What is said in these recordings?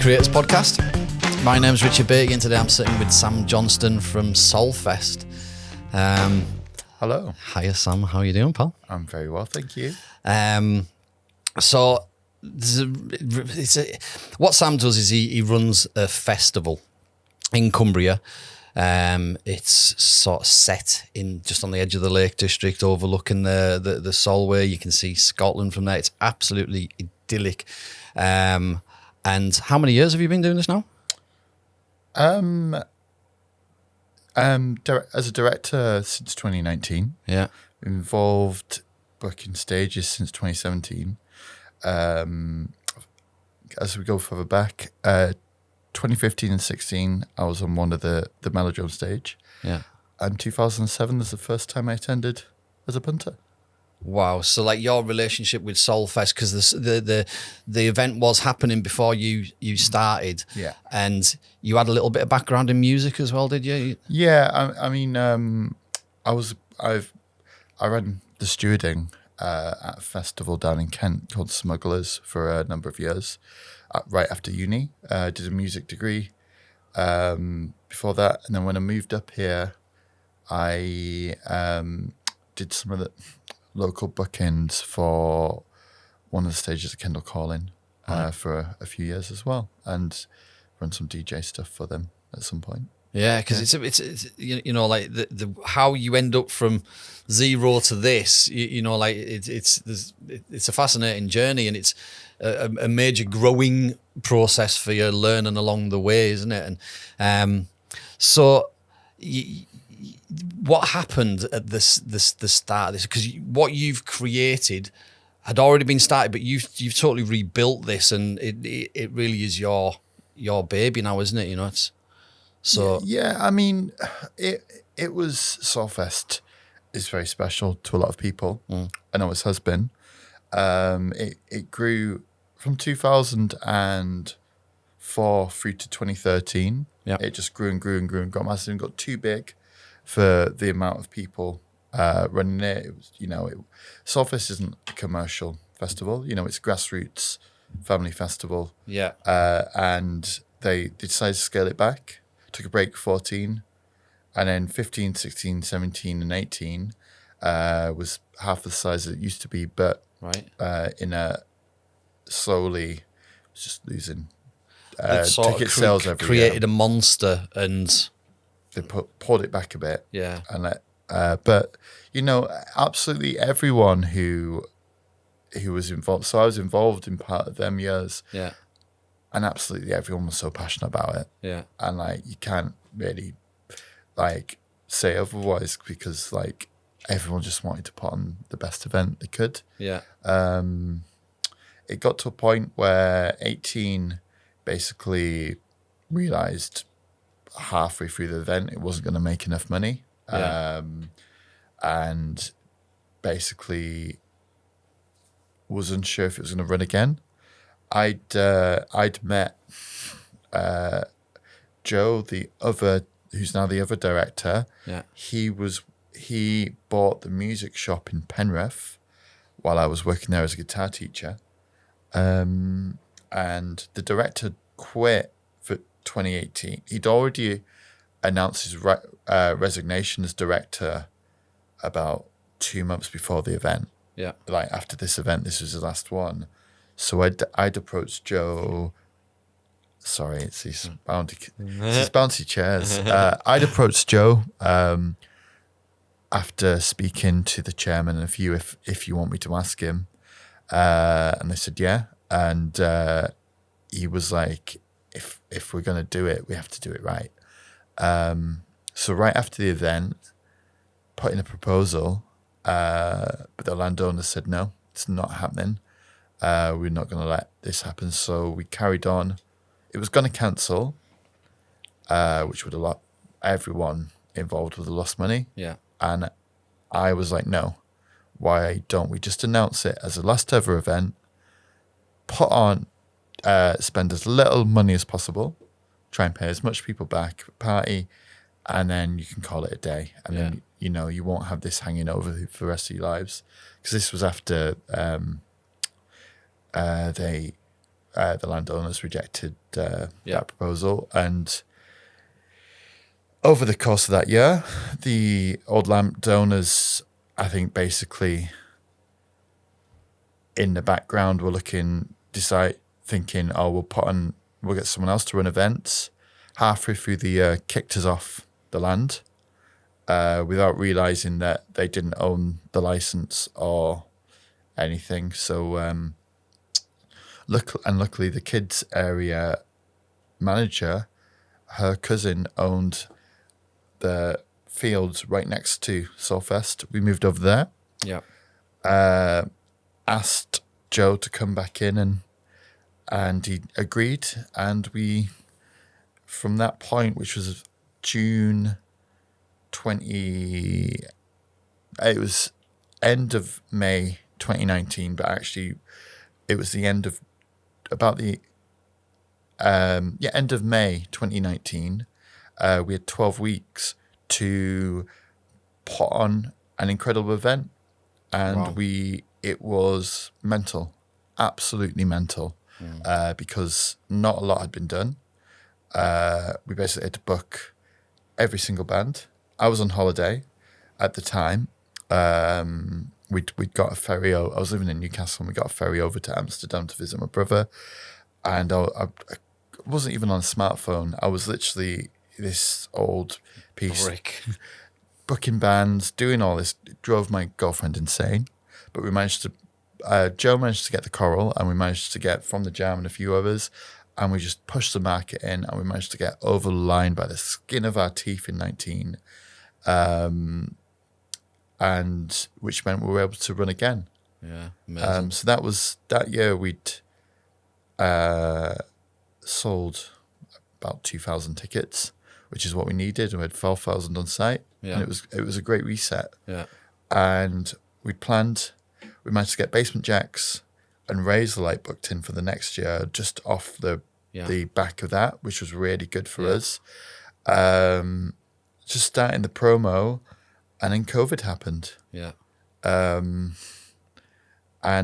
Cre8ors Podcast. My name's Richard Beatty and today I'm sitting with Sam Johnston from Solfest. Hello. Hiya Sam, how are you doing, pal? I'm very well, thank you. So what Sam does is he runs a festival in Cumbria. It's sort of set in just on the edge of the Lake District, overlooking the Solway. You can see Scotland from there. It's absolutely idyllic. And how many years have you been doing this now? As a director since 2019. Yeah. Involved booking stages since 2017. As we go further back, 2015 and 16, I was on one of the Melodrome stage. Yeah. And 2007 was the first time I attended as a punter. Wow. So like your relationship with Solfest, because the event was happening before you started. Yeah. And you had a little bit of background in music as well, did you? Yeah. I ran the stewarding at a festival down in Kent called Smugglers for a number of years, right after uni. Did a music degree before that. And then when I moved up here, I did some of the local bookings for one of the stages at Kendal Calling for a few years as well, and run some DJ stuff for them at some point. Yeah, because it's you know, like the how you end up from zero to this, you know, like it's a fascinating journey, and it's a major growing process for you learning along the way, isn't it? And so what happened at the start of this? Because what you've created had already been started, but you've totally rebuilt this, and it really is your baby now, isn't it? You know, it's so yeah. I mean, it was Solfest is very special to a lot of people. I know it has been. It grew from 2004 through to 2013. Yeah, it just grew and grew and grew and got massive and got too big for the amount of people running it. It was, Solfest isn't a commercial festival. You know, it's grassroots family festival. Yeah. And they decided to scale it back. Took a break 14. And then 15, 16, 17, and 18 was half the size that it used to be. But in a slowly, was just losing ticket sales every created year. a monster, and they pulled it back a bit. Yeah. And but absolutely everyone who was involved. So I was involved in part of them years. Yeah. And absolutely everyone was so passionate about it. Yeah. And you can't really say otherwise, because everyone just wanted to put on the best event they could. Yeah. It got to a point where 18 basically realized halfway through the event it wasn't going to make enough money. Yeah. And basically was unsure if it was going to run again. I'd met Joe, who's now the other director. Yeah. He bought the music shop in Penrith while I was working there as a guitar teacher. And the director quit for 2018. He'd already announced his resignation as director about 2 months before the event. Yeah. After this event, this was the last one. So I'd approached Joe. Sorry, it's these bouncy chairs. I'd approached Joe after speaking to the chairman and a few, if you want me to ask him. And they said, yeah. And he was like, if we're going to do it, we have to do it right. So right after the event, put in a proposal, but the landowner said, no, it's not happening. We're not going to let this happen. So we carried on. It was going to cancel, which would have everyone involved would have lost money. Yeah. And I was like, no, why don't we just announce it as a last ever event, put on, spend as little money as possible, try and pay as much people back, party, and then you can call it a day. And then, you won't have this hanging over for the rest of your lives. Because this was after they the landowners rejected that proposal. And over the course of that year, the old landowners, I think, basically in the background were thinking, oh, we'll get someone else to run events. Halfway through the year, kicked us off the land without realising that they didn't own the licence or anything. So luckily the kids area manager, her cousin owned the fields right next to Solfest. We moved over there. Yeah. Asked Joe to come back in and he agreed. And we, from that point, which was June 20, it was end of May 2019, but actually it was the end of end of May 2019. We had 12 weeks to put on an incredible event, and it was mental, absolutely mental, because not a lot had been done. We basically had to book every single band. I was on holiday at the time. We'd got a ferry. I was living in Newcastle, and we got a ferry over to Amsterdam to visit my brother. And I wasn't even on a smartphone. I was literally this old piece, booking bands, doing all this. It drove my girlfriend insane. But we managed to, Joe managed to get the choral, and we managed to get From the Jam and a few others. And we just pushed the market in, and we managed to get over the line by the skin of our teeth in 19. And which meant we were able to run again. Yeah, amazing. So that year we'd sold about 2,000 tickets, which is what we needed, and we had 12,000 on site. Yeah. And it was a great reset. Yeah. And we managed to get Basement Jacks and Razorlight booked in for the next year, just off the back of that, which was really good for us. Just starting the promo, and then COVID happened. Yeah. And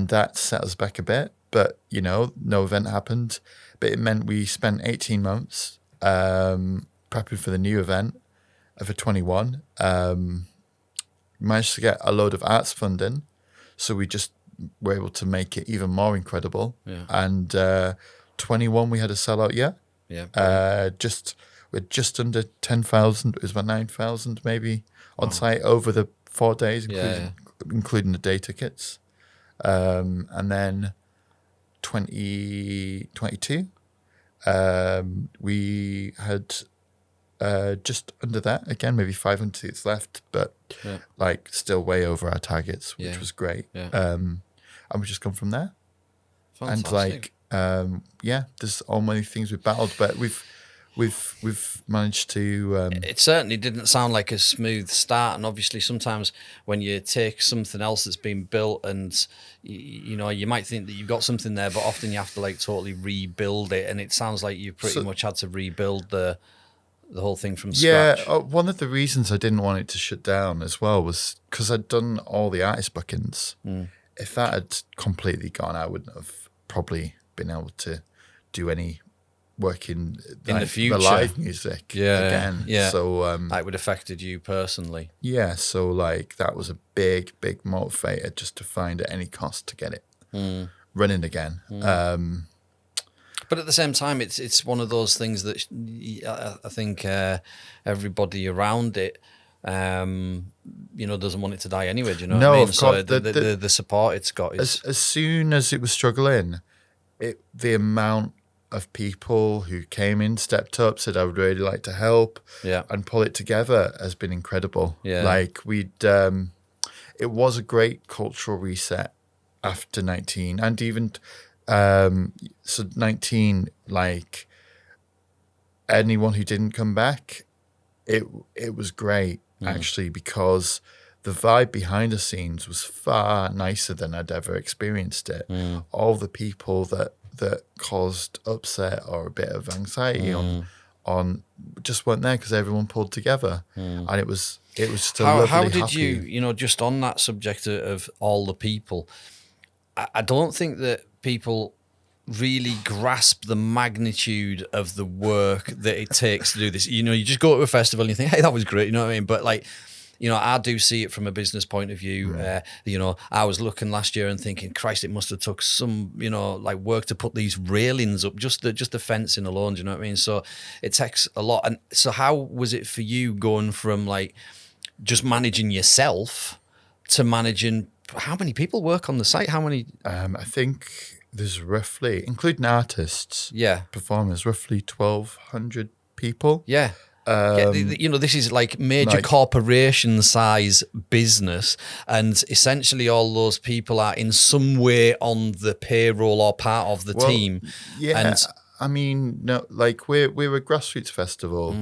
that set us back a bit, but no event happened. But it meant we spent 18 months prepping for the new event for 21. Managed to get a load of arts funding, so we just were able to make it even more incredible. Yeah. And 21, we had a sellout year. Yeah. We're just under 10,000. It was about 9,000 maybe on site over the 4 days, including the day tickets. And then 2022, we had just under that, again, maybe 500 seats left, but still way over our targets, which was great. Yeah. And we've just gone from there. Fantastic. And there's all many things we've battled, but we've managed to. It certainly didn't sound like a smooth start, and obviously sometimes when you take something else that's been built, and you might think that you've got something there, but often you have to totally rebuild it, and it sounds like you pretty much had to rebuild the whole thing from scratch. Yeah, one of the reasons I didn't want it to shut down as well was because I'd done all the artist bookings. If that had completely gone, I wouldn't have probably been able to do any work in the future, the live music again. Yeah. So that would have affected you personally. Yeah. So that was a big motivator, just to find at any cost to get it running again. But at the same time, it's one of those things that I think everybody around it, doesn't want it to die anyway. Do you know what I mean? Of course. So the support it's got is as soon as it was struggling, the amount of people who came in, stepped up, said, I would really like to help and pull it together has been incredible. Yeah. It was a great cultural reset after 19, and even, so 19, anyone who didn't come back, it was great actually, because the vibe behind the scenes was far nicer than I'd ever experienced it. All the people that caused upset or a bit of anxiety on just weren't there because everyone pulled together, and it was just a lovely, how did happy... you just on that subject of all the people, I don't think that people really grasp the magnitude of the work that it takes to do this. You know, you just go to a festival and you think, hey, that was great. You know what I mean? But like, you know, I do see it from a business point of view. You know, I was looking last year and thinking, Christ, it must have took some, you know, like work to put these railings up, just the fencing alone. Do you know what I mean? So it takes a lot. And so how was it for you going from like just managing yourself to managing, how many people work on the site? How many? I think there's roughly, including artists, Yeah. performers, roughly 1,200 people. Yeah. You know, this is like major corporation size business, and essentially all those people are in some way on the payroll or part of the team. Yeah, and I mean, no, like we're a grassroots festival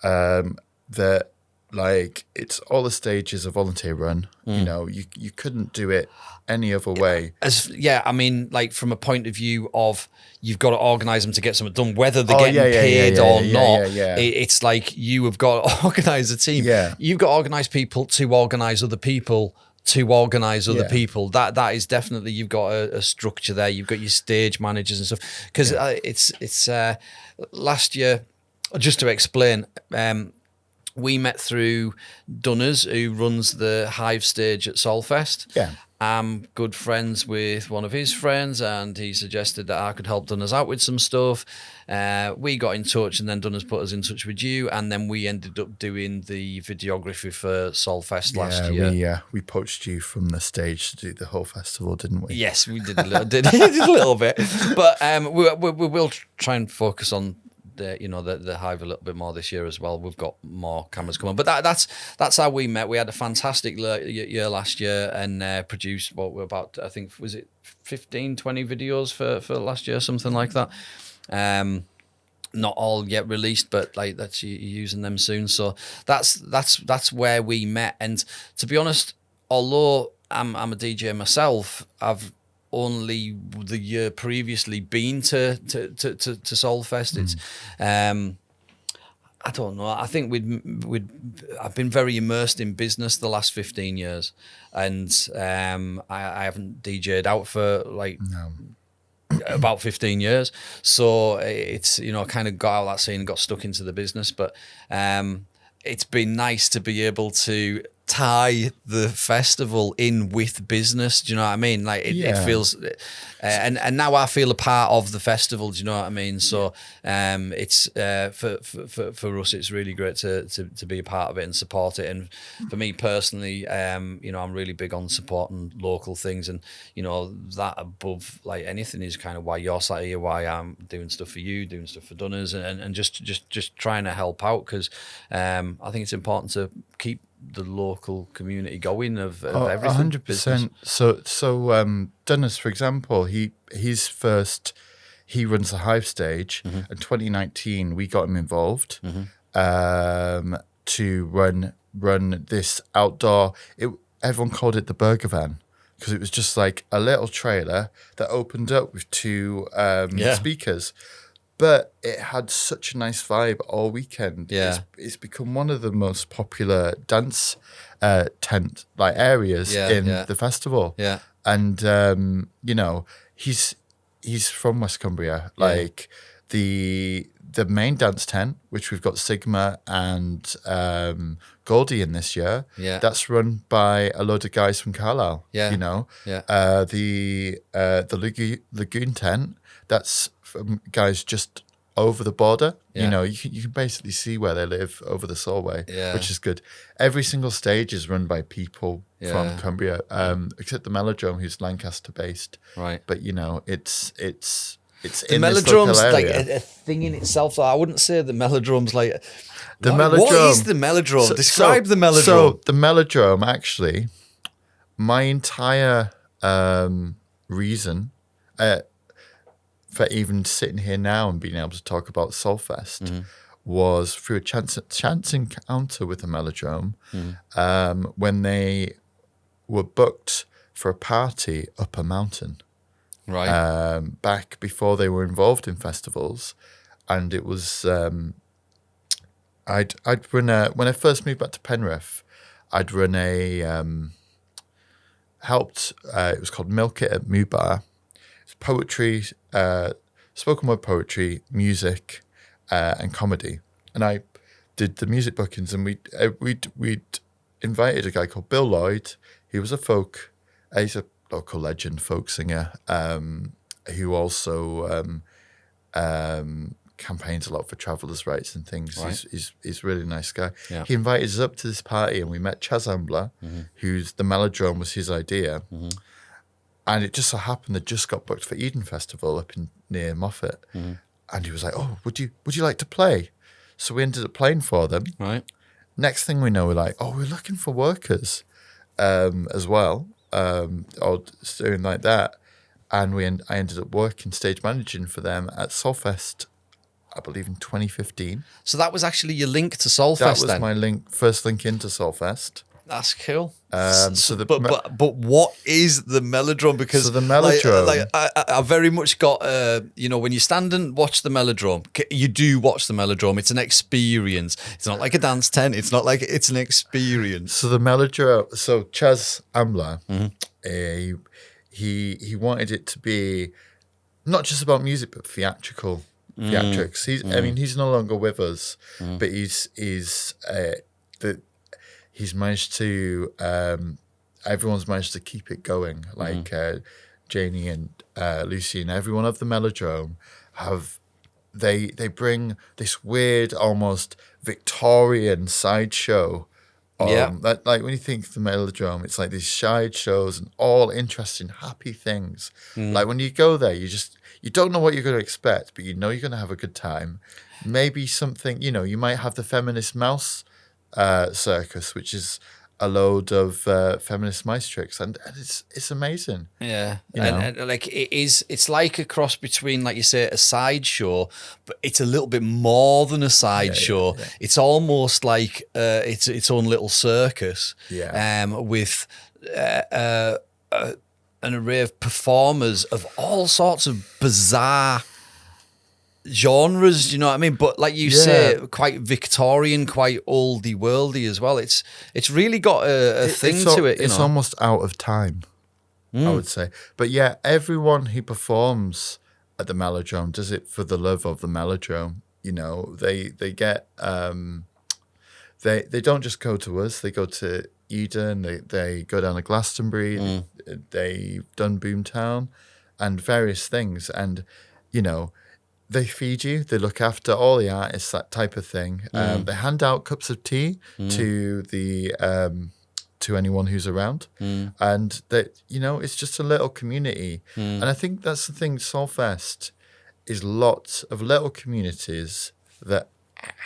that, like, it's all the stages of volunteer run. You know, you couldn't do it any other way. I mean, like from a point of view of you've got to organise them to get something done, whether they're getting paid or not. It's like you have got to organise a team. Yeah. You've got to organise people to organise other people to organise other people. That is definitely, you've got a structure there. You've got your stage managers and stuff. Because it's last year, just to explain, we met through Dunners, who runs the Hive stage at Solfest. Yeah. I'm good friends with one of his friends, and he suggested that I could help Dunners out with some stuff. We got in touch, and then Dunners put us in touch with you, and then we ended up doing the videography for Solfest last year. We poached you from the stage to do the whole festival, didn't we? Yes, we did a little bit, but we will try and focus on the Hive a little bit more this year as well. We've got more cameras coming, but that's how we met. We had a fantastic year last year and produced what we're about, I think, was it 15, 20 videos for last year, something like that. Not all yet released, but like that's you're using them soon. So that's where we met. And to be honest, although I'm a DJ myself, I've only the year previously been to Solfest. It's I don't know. I think I've been very immersed in business the last 15 years, and I haven't DJ'd out for about 15 years. So it's, you know, kind of got out of that scene and got stuck into the business. But it's been nice to be able to tie the festival in with business. Do you know what I mean? Like it feels, and now I feel a part of the festival. Do you know what I mean? So it's for us, it's really great to be a part of it and support it. And for me personally, you know, I'm really big on supporting local things, and you know that above like anything is kind of why you're sat here, why I'm doing stuff for you, doing stuff for Dunners, and just trying to help out, because I think it's important to keep the local community going of everything. 100%. So Dunners, for example, he runs the Hive stage. In 2019, we got him involved to run this outdoor. Everyone called it the Burger Van, because it was just like a little trailer that opened up with two speakers. But it had such a nice vibe all weekend. Yeah. It's become one of the most popular dance tent like areas in the festival. Yeah. And you know, he's from West Cumbria. Like the main dance tent, which we've got Sigma and Goldie in this year. Yeah. That's run by a load of guys from Carlisle. Yeah. You know. Yeah. The Lagoon tent, that's from guys just over the border. You know, you can basically see where they live over the Solway, which is good. Every single stage is run by people from Cumbria, except the Melodrome, who's Lancaster based. Right. But you know, it's the Melodrome's like a thing in itself. So I wouldn't say the Melodrome's like Melodrome. What is the Melodrome? Describe the Melodrome. So the Melodrome, actually, my entire reason for even sitting here now and being able to talk about Solfest was through a chance encounter with the Melodrome when they were booked for a party up a mountain. Right. Back before they were involved in festivals. And it was, I'd run when I first moved back to Penrith, I'd run it was called Milk It at Moo Bar. poetry, spoken word poetry, music, and comedy. And I did the music bookings, and we'd invited a guy called Bill Lloyd. He was he's a local legend, folk singer, who also campaigns a lot for travellers' rights and things. Right. He's a really nice guy. Yeah. He invited us up to this party, and we met Chaz Ambler, who's the Melodrome was his idea. And it just so happened that just got booked for Eden Festival up near Moffat. And he was like, "Oh, would you like to play?" So we ended up playing for them. Right. Next thing we know, we're like, "Oh, we're looking for workers as well, or doing like that." And I ended up working stage managing for them at Solfest, I believe in 2015. So that was actually your link to Solfest. That was then? my first link into Solfest. That's cool. But what is the Melodrome? Because the Melodrome, I very much got when you stand and watch the Melodrome, you do watch the Melodrome. It's an experience. It's not like a dance tent. It's not like it's an experience. So the Melodrome. So Chaz Ambler, he wanted it to be not just about music but theatrics. He's no longer with us, but he's managed to everyone's managed to keep it going. Like Janie and Lucy and everyone of the Melodrome they bring this weird, almost Victorian sideshow. Like when you think of the Melodrome, it's like these side shows and all interesting, happy things. Like when you go there, you don't know what you're going to expect, but you know you're going to have a good time. Maybe something, you might have the feminist mouse circus, which is a load of feminist mice tricks, and it's amazing. Yeah, and like it's like a cross between, like you say, a sideshow, but it's a little bit more than a sideshow. Yeah. It's almost like it's its own little circus. Yeah. With an array of performers of all sorts of bizarre genres, you know what I mean? But like you say, quite Victorian, quite oldie worldy as well. It's really got a thing to it. It's almost out of time, I would say. But yeah, everyone who performs at the Melodrome does it for the love of the Melodrome. They get they don't just go to us. They go to Eden. They go down to Glastonbury. They've done Boomtown and various things, and they feed you, they look after all the artists, that type of thing. They hand out cups of tea to the to anyone who's around, and that it's just a little community. And I think that's the thing. Solfest is lots of little communities that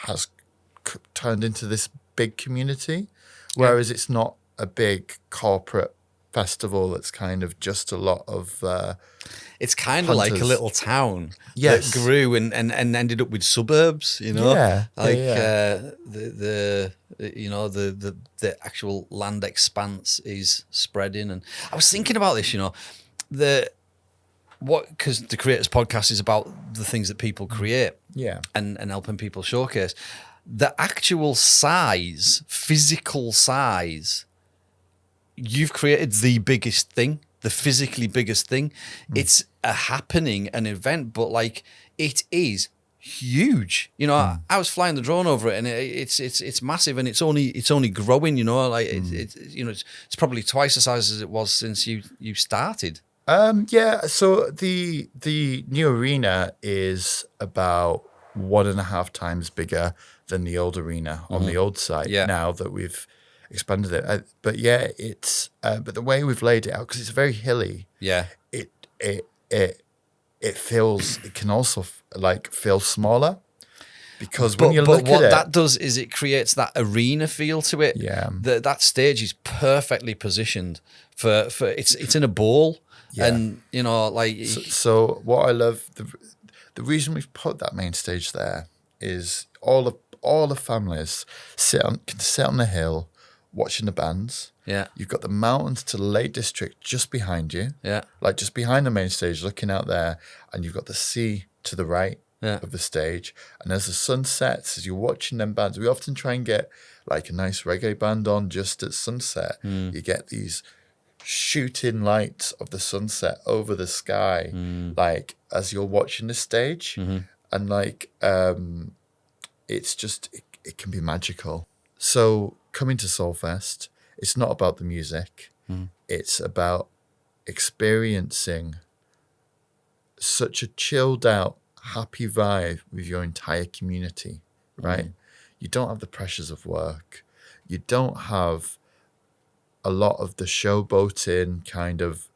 has turned into this big community, whereas it's not a big corporate festival that's kind of just a lot of it's kind of like a little town that grew and ended up with suburbs, the actual land expanse is spreading. And I was thinking about this, because the Cre8ors Podcast is about the things that people create, and helping people showcase the actual size, physical size. You've created the biggest thing, the physically biggest thing. It's a happening, an event, but like it is huge. I was flying the drone over it, and it's massive, and it's only growing. It's probably twice the size as it was since you started. So the new arena is about 1.5 times bigger than the old arena on the old site. Now that we've expanded it, but it's but the way we've laid it out, because it's very hilly. It can also feel smaller, because when you look at it, what that does is it creates that arena feel to it. That stage is perfectly positioned for it's in a bowl, and so what I love, the reason we've put that main stage there is all the families can sit on the hill watching the bands. You've got the mountains to the Lake District just behind you. Like just behind the main stage, looking out there, and you've got the sea to the right of the stage. And as the sun sets, as you're watching them bands, we often try and get like a nice reggae band on just at sunset. You get these shooting lights of the sunset over the sky, like as you're watching the stage, and like it's just it can be magical. So coming to Solfest, it's not about the music; it's about experiencing such a chilled out, happy vibe with your entire community. Right? You don't have the pressures of work. You don't have a lot of the showboating kind of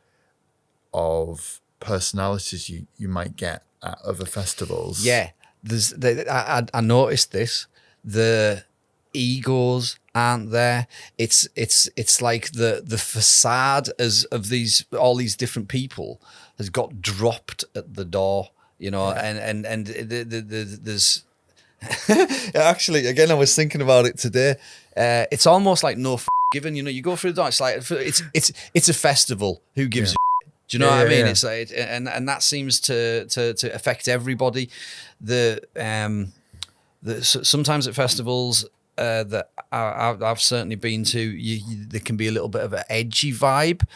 personalities you might get at other festivals. Yeah, I noticed this. The egos aren't there. It's like the facade of all these different people has got dropped at the door. And there's actually, again, I was thinking about it today. It's almost like no given. You go through the door. It's like it's a festival. Who gives? Do you know what I mean? Yeah. It's like, and that seems to affect everybody. Sometimes at festivals that I've certainly been to, there can be a little bit of an edgy vibe,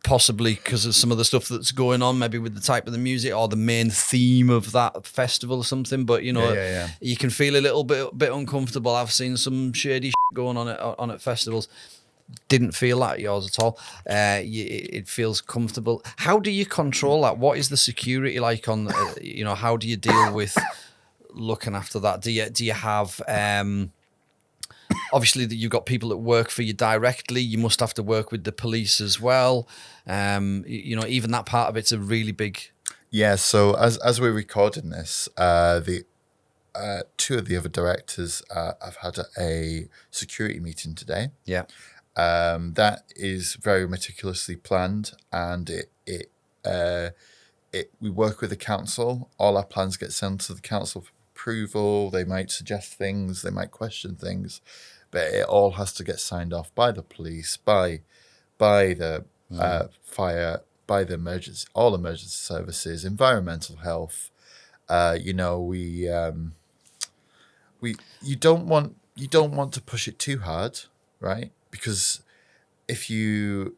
possibly because of some of the stuff that's going on, maybe with the type of the music or the main theme of that festival or something. But you can feel a little bit uncomfortable. I've seen some shady shit going on at festivals. Didn't feel that at yours at all. It feels comfortable. How do you control that? What is the security like on? How do you deal with looking after that? Do you have? Obviously, that you've got people that work for you directly. You must have to work with the police as well. Even that part of it's a really big. Yeah. So as we're recording this, the two of the other directors have had a security meeting today. Yeah. That is very meticulously planned, and we work with the council. All our plans get sent to the council for approval. They might suggest things, they might question things, but it all has to get signed off by the police, by the fire, by the all emergency services, environmental health. You don't want to push it too hard, right? Because if you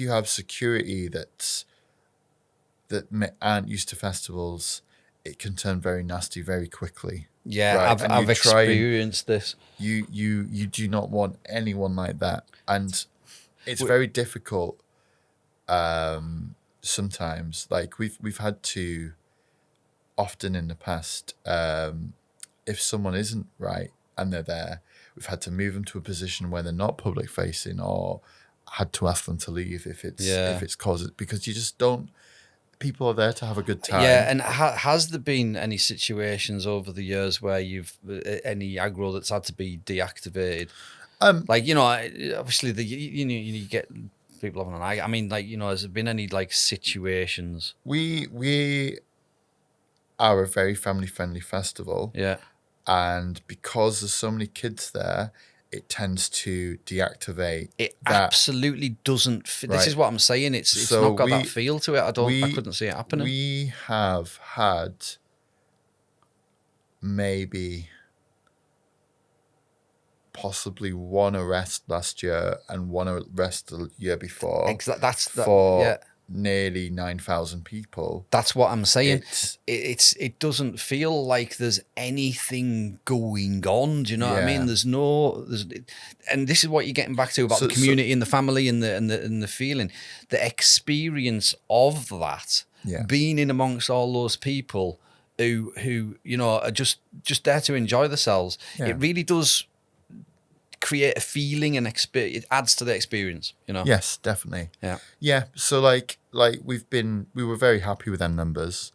have security that aren't used to festivals, it can turn very nasty very quickly. Yeah, right? I've experienced this. You do not want anyone like that, and it's very difficult. Sometimes, like we've had to, often in the past, if someone isn't right and they're there, we've had to move them to a position where they're not public facing, or had to ask them to leave if it's caused, because you just don't. People are there to have a good time. Yeah, and has there been any situations over the years where you've any aggro that's had to be deactivated? Obviously you get people having an eye. I mean, has there been any situations? We are a very family friendly festival. Yeah. And because there's so many kids there, it tends to deactivate. It absolutely doesn't. This is what I'm saying. It's not got that feel to it. I couldn't see it happening. We have had maybe possibly one arrest last year and one arrest the year before. Nearly 9,000 people. That's what I'm saying. It doesn't feel like there's anything going on. Do you know what I mean? And this is what you're getting back to about the community and the family and the feeling, the experience of that, being in amongst all those people who are just there to enjoy themselves. Yeah. It really does create a feeling and experience. It adds to the experience, Yes, definitely. Yeah. So we were very happy with them numbers,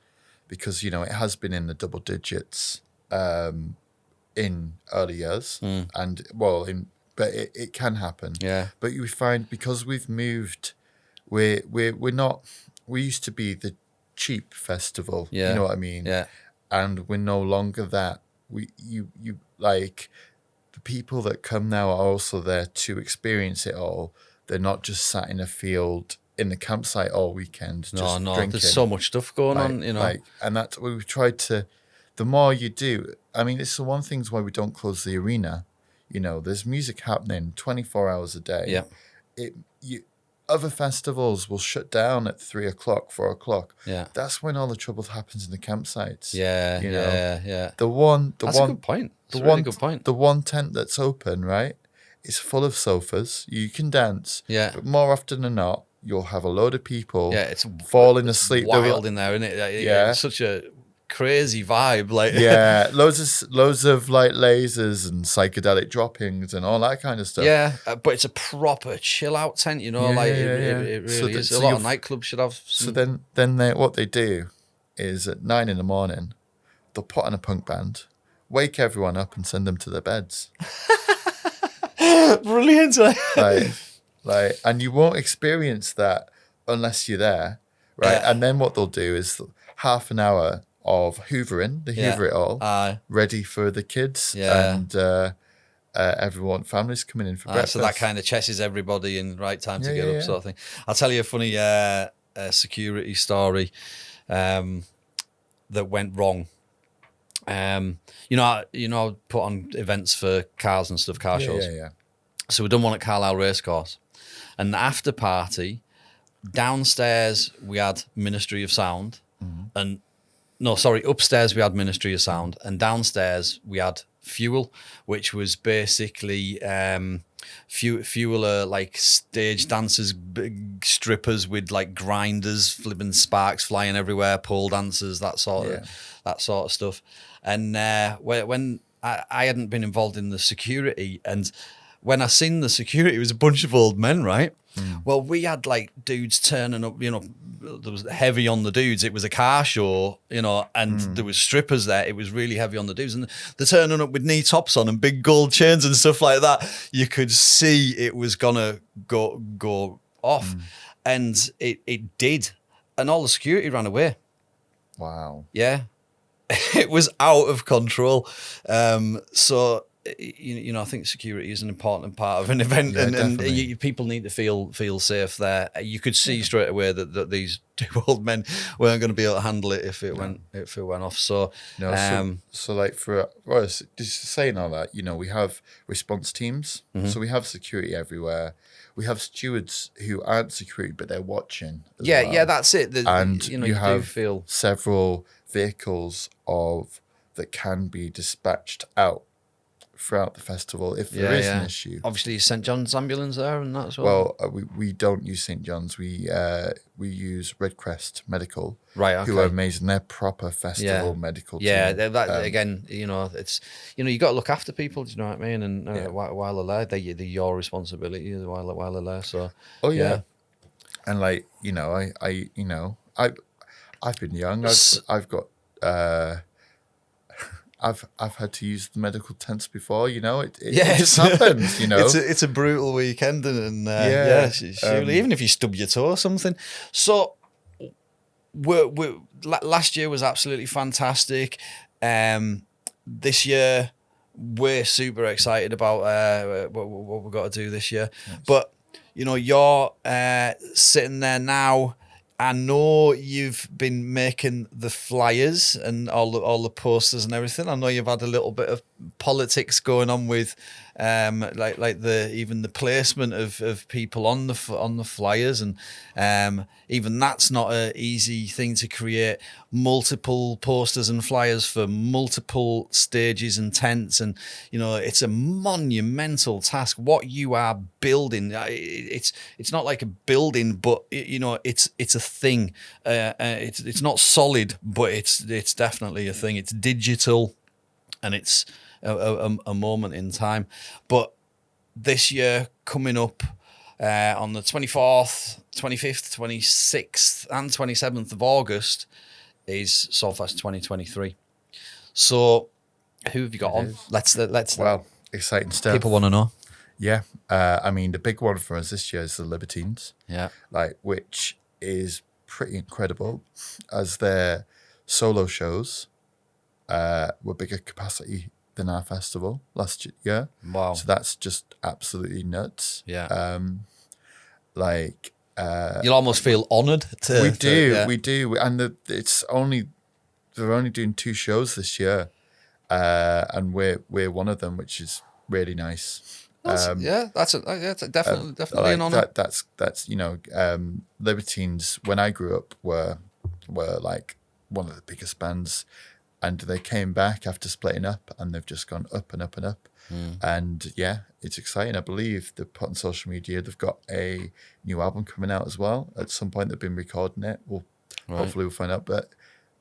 because it has been in the double digits in early years, and but it can happen. Yeah. But we find, because we've moved, we're not. We used to be the cheap festival. Yeah. You know what I mean? Yeah. And we're no longer that. The people that come now are also there to experience it all. They're not just sat in a field in the campsite all weekend. Just drinking. There's so much stuff going on, and that's what we've tried to. The more you do, I mean, it's the one thing's why we don't close the arena. There's music happening 24 hours a day. Yeah. other festivals will shut down at 3 o'clock, 4 o'clock. Yeah. That's when all the trouble happens in the campsites. Yeah. You know? Yeah. That's a good point. That's a really good point. The one tent that's open, right, is full of sofas. You can dance. Yeah. But more often than not, you'll have a load of people it's falling asleep. Wild in there, isn't it? Yeah. It's such a crazy vibe. Like loads of like lasers and psychedelic droppings and all that kind of stuff. Yeah, but it's a proper chill out tent, you know. It really is. A lot of nightclubs should have. So then what they do is at 9 a.m, they'll put on a punk band, wake everyone up, and send them to their beds. Brilliant. Like, and you won't experience that unless you're there, right? Yeah. And then what they'll do is half an hour of hoovering, hoover it all, ready for the kids and everyone, families coming in for breakfast. So that kind of chesses everybody in right time to get up, sort of thing. I'll tell you a funny security story that went wrong. You know, put on events for cars and stuff, car shows. Yeah. So we done one at Carlisle Racecourse, and the after party downstairs we had Ministry of Sound, and upstairs we had Ministry of Sound, and downstairs we had Fuel, which was basically Fuel are like stage dancers, big strippers with like grinders, flipping sparks flying everywhere, pole dancers, that sort of stuff. And when I hadn't been involved in the security, and when I seen the security, it was a bunch of old men, right? Well, we had like dudes turning up, you know, there was heavy on the dudes. It was a car show, you know, and there was strippers there. It was really heavy on the dudes. And they're turning up with knee tops on and big gold chains and stuff like that. You could see it was going to go off. And it did. And all the security ran away. Wow. Yeah. It was out of control. So... You know, I think security is an important part of an event, and people need to feel safe there. You could see straight away that these two old men weren't going to be able to handle it if it went off. So so like for us, just saying all that, you know, we have response teams, so we have security everywhere. We have stewards who aren't security, but they're watching. Yeah, that's it. And you have do feel several vehicles that can be dispatched out throughout the festival if there is an issue. Obviously, St John's ambulance there and that as well. Well, we don't use St John's. We use Red Crest Medical, right? Okay. Who are amazing. They're proper festival medical. Yeah, team. that again, you know, it's you got to look after people. Do you know what I mean? And while they're there, they're your responsibility while they're there. So and like you know, I've been young. I've got. I've had to use the medical tents before, you know. It just happens, you know. It's a brutal weekend, and surely even if you stub your toe or something. So, last year was absolutely fantastic. This year we're super excited about what we've got to do this year. Nice. But you know, you're sitting there now. I know you've been making the flyers and all the posters and everything. I know you've had a little bit of politics going on with, like even the placement of people on the flyers, and even that's not an easy thing to create. Multiple posters and flyers for multiple stages and tents, and you know it's a monumental task. What you are building, it's not like a building, but you know it's a thing. It's not solid, but it's definitely a thing. It's digital, and it's a moment in time. But this year coming up on the 24th, 25th, 26th, and 27th of August is Solfest 2023. So, who have you got on? Let's. Well, exciting stuff. People want to know. Yeah, I mean the big one for us this year is the Libertines. Yeah, which is pretty incredible, as their solo shows were bigger capacity than our festival last year. Wow! So that's just absolutely nuts. Yeah. You'll almost feel honoured to. We do, and they're only doing 2 shows this year, and we're one of them, which is really nice. That's definitely an honour. That's Libertines. When I grew up, were like one of the biggest bands, and they came back after splitting up, and they've just gone up and up and up. And yeah, it's exciting. I believe they put on social media they've got a new album coming out as well. At some point, they've been recording it. Hopefully we'll find out, but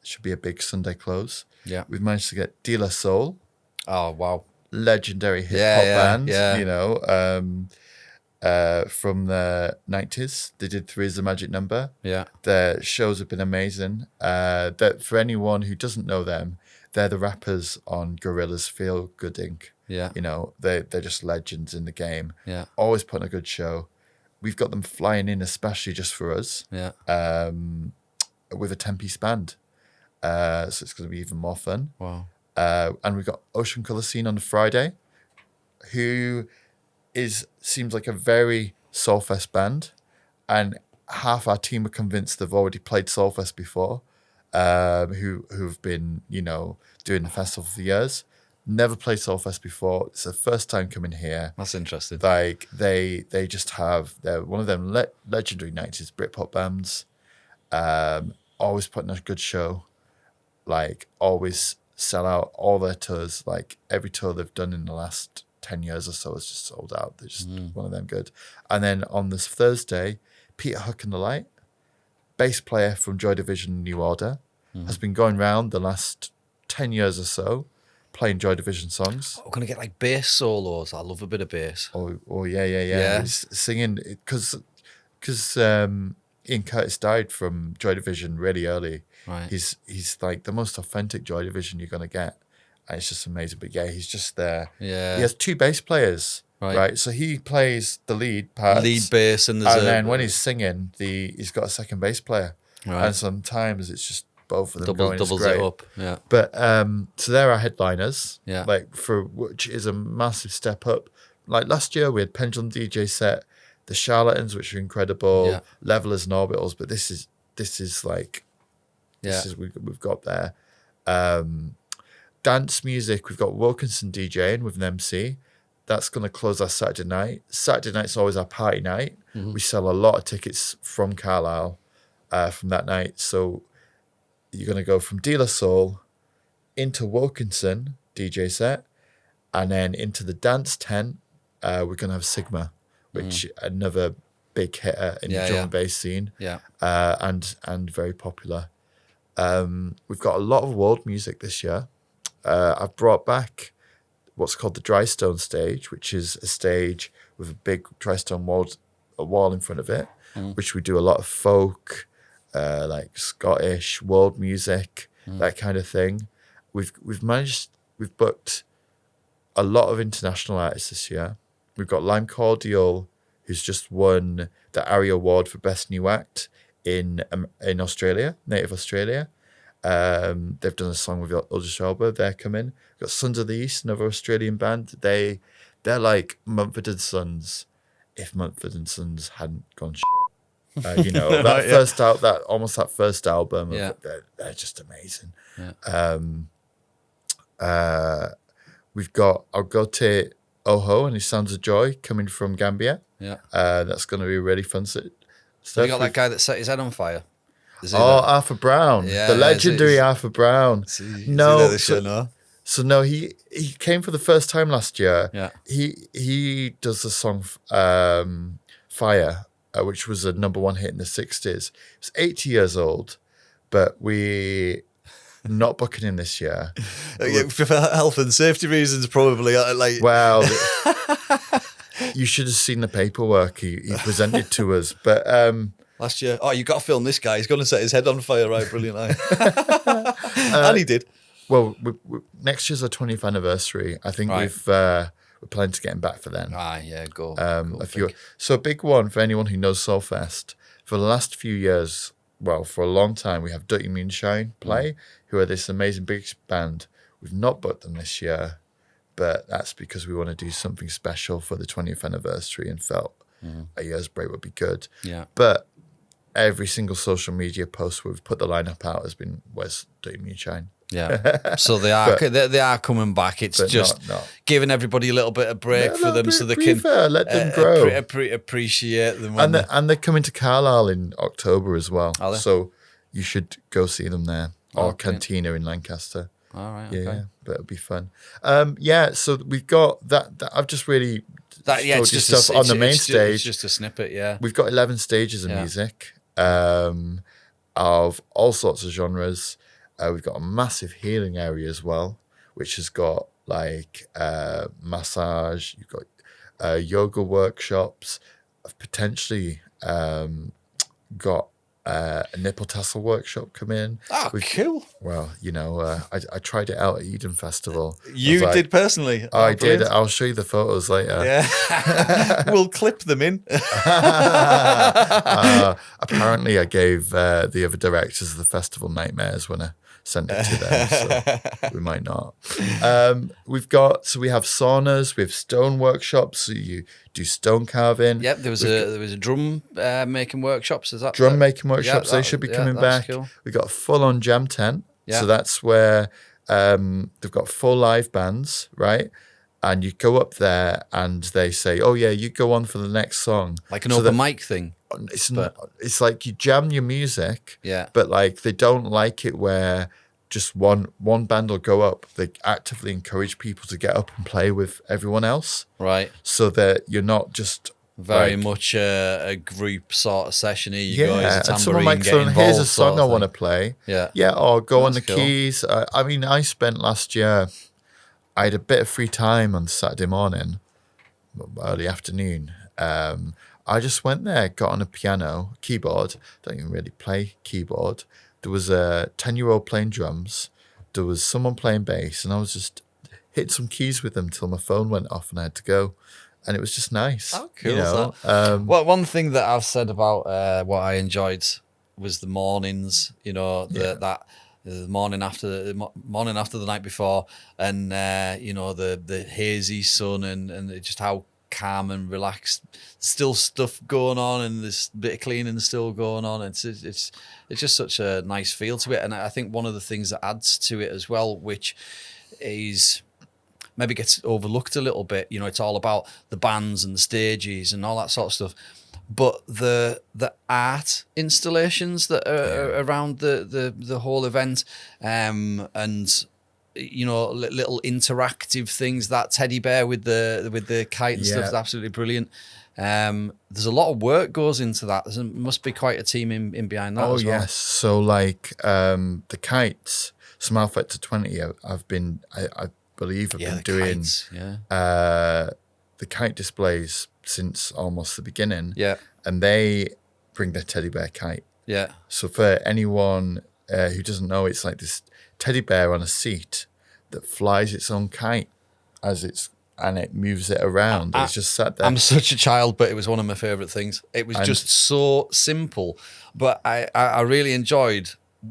it should be a big Sunday close. Yeah, we've managed to get De La Soul. Oh wow, legendary hip hop band. Yeah. You know, from the 90s, they did Three Is the Magic Number. Yeah, their shows have been amazing. That for anyone who doesn't know them, they're the rappers on Gorillaz Feel Good Inc. Yeah. You know, they're just legends in the game. Yeah. Always putting a good show. We've got them flying in especially just for us. Yeah. With a 10-piece band. So it's going to be even more fun. Wow. And we've got Ocean Colour Scene on the Friday, who seems like a very Solfest band. And half our team are convinced they've already played Solfest before, who've been, doing the festival for years. Never played Solfest before. It's their first time coming here. That's interesting. Like they just they're one of them legendary 90s Britpop bands. Always putting a good show. Like always sell out all their tours. Like every tour they've done in the last 10 years or so is just sold out. They're just one of them good. And then on this Thursday, Peter Hook and the Light, bass player from Joy Division New Order, has been going round the last 10 years or so, playing Joy Division songs. We're going to get like bass solos. I love a bit of bass. Oh yeah. He's singing because Ian Curtis died from Joy Division really early. Right. He's like the most authentic Joy Division you're going to get. And it's just amazing. But yeah, he's just there. Yeah. He has two bass players. Right. So he plays the lead part. Lead bass and then when he's singing, he's got a second bass player. Right. And sometimes it's just both of them going. Doubles great. it up. Yeah. But so they're our headliners. Yeah. Like which is a massive step up. Like last year we had Pendulum DJ set, the Charlatans, which are incredible, Yeah. Levelers and Orbitals, but this is like we've got there. Dance music, we've got Wilkinson DJing with an MC. That's going to close our Saturday night. Saturday night's always our party night. Mm-hmm. We sell a lot of tickets from Carlisle from that night. So you're going to go from De La Soul into Wilkinson DJ set, and then into the dance tent. We're going to have Sigma, which another big hitter in the drum and bass scene. Yeah, and very popular. We've got a lot of world music this year. I've brought back what's called the Drystone stage, which is a stage with a big Drystone wall in front of it, which we do a lot of folk, like Scottish world music, that kind of thing. We've booked a lot of international artists this year. We've got Lime Cordial, who's just won the ARIA Award for Best New Act in Australia, native Australia. They've done a song with Idris Elba. They're coming. We've got Sons of the East, another Australian band. They're like Mumford & Sons if Mumford & Sons hadn't gone shit. That first album. Yeah. They're just amazing. Yeah. We've got Ogote Oho and his Sounds of Joy coming from Gambia. Yeah. That's going to be a really fun stuff. You got that guy that set his head on fire. Arthur Brown, the legendary Arthur Brown. No, he came for the first time last year. Yeah, he does the song Fire, which was a #1 hit in the 60s. He's 80 years old, but we're not booking him this year. For health and safety reasons, probably. Well, you should have seen the paperwork he presented to us, but. Last year, you got to film this guy. He's going to set his head on fire, right? Brilliant. And he did. Well, next year's our 20th anniversary. I think we're planning to get him back for then. Go. So a big one for anyone who knows Solfest. For the last few years, well, for a long time, we have Dirty Moonshine play, who are this amazing big band. We've not booked them this year, but that's because we want to do something special for the 20th anniversary and felt a year's break would be good. Yeah. But every single social media post we've put the lineup out has been, where's Dirty Moonshine? Yeah. So they are coming back. It's just not. giving everybody a little bit of break for them, so they can let them grow, appreciate them. And they're coming to Carlisle in October as well. Are they? So you should go see them there, or Okay. Cantina in Lancaster. All right. Yeah, Okay. but it'll be fun. So we've got that I've just really told you stuff on the main stage. It's just a snippet. Yeah. We've got 11 stages of music of all sorts of genres. We've got a massive healing area as well, which has got like massage. You've got yoga workshops. I've potentially got a nipple tassel workshop come in. Oh, cool. Well, I tried it out at Eden Festival. You did personally? I did. I'll show you the photos later. Yeah. We'll clip them in. Apparently, I gave the other directors of the festival nightmares when I sent it to them, so we might not. We have saunas, we have stone workshops, so you do stone carving. Yep, there was a drum making workshops. Is that drum making workshops? Yeah, they should be coming back. Cool. We got a full-on jam tent, Yeah. so that's where they've got full live bands, right? And you go up there, and they say, "Oh yeah, you go on for the next song," like an open mic thing. It's like you jam your music, Yeah. but like they don't like it where just one band will go up. They actively encourage people to get up and play with everyone else, Right. so that you're not just Very much a group sort of session here. You go as a and tambourine, someone might get say, involved. "Here's a song sort I of want to thing. play." Yeah. or go on the That's cool. keys. I spent last year. I had a bit of free time on Saturday morning, early afternoon. I just went there, got on a piano, keyboard. Don't even really play keyboard. There was a 10-year-old playing drums. There was someone playing bass, and I was just hit some keys with them till my phone went off and I had to go. And it was just nice. Oh, cool. Well, one thing that I've said about what I enjoyed was the mornings. The morning after the night before, and the hazy sun and just how calm and relaxed. Still stuff going on, and there's a bit of cleaning still going on. It's just such a nice feel to it, and I think one of the things that adds to it as well, which is maybe gets overlooked a little bit. It's all about the bands and the stages and all that sort of stuff. But the art installations that are around the whole event, and little interactive things, that teddy bear with the kite and stuff is absolutely brilliant. There's a lot of work goes into that. There must be quite a team in behind that. Oh as well. yes, so like the kites, some Alpha to 20. I believe I've been doing kites, the kite displays since almost the beginning. Yeah. And they bring their teddy bear kite. Yeah. So for anyone who doesn't know, it's like this teddy bear on a seat that flies its own kite and it moves it around. It's just sat there. I'm such a child, but it was one of my favourite things. It was just so simple, but I really enjoyed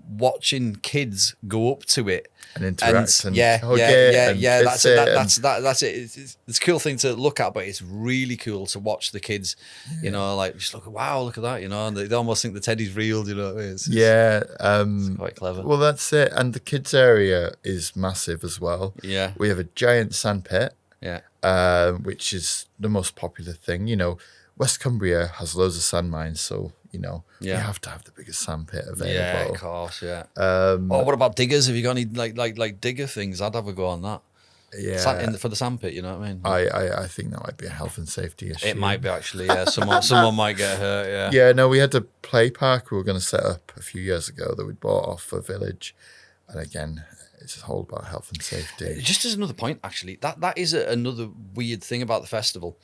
watching kids go up to it and interact and hug it. That's it. It's a cool thing to look at, but it's really cool to watch the kids. Just look at that. And they almost think the teddy's real. It's quite clever. Well, that's it. And the kids area is massive as well. Yeah, we have a giant sandpit. Yeah, which is the most popular thing. West Cumbria has loads of sand mines, so you have to have the biggest sandpit available. Yeah, of course, yeah. What about diggers? Have you got any like digger things? I'd have a go on that. Yeah, for the sandpit. You know what I mean? I think that might be a health and safety issue. It might be actually. Yeah, someone might get hurt. Yeah. Yeah. No, we had a play park we were going to set up a few years ago that we bought off a village, and again, it's all about health and safety. Just as another point, actually, that is another weird thing about the festival.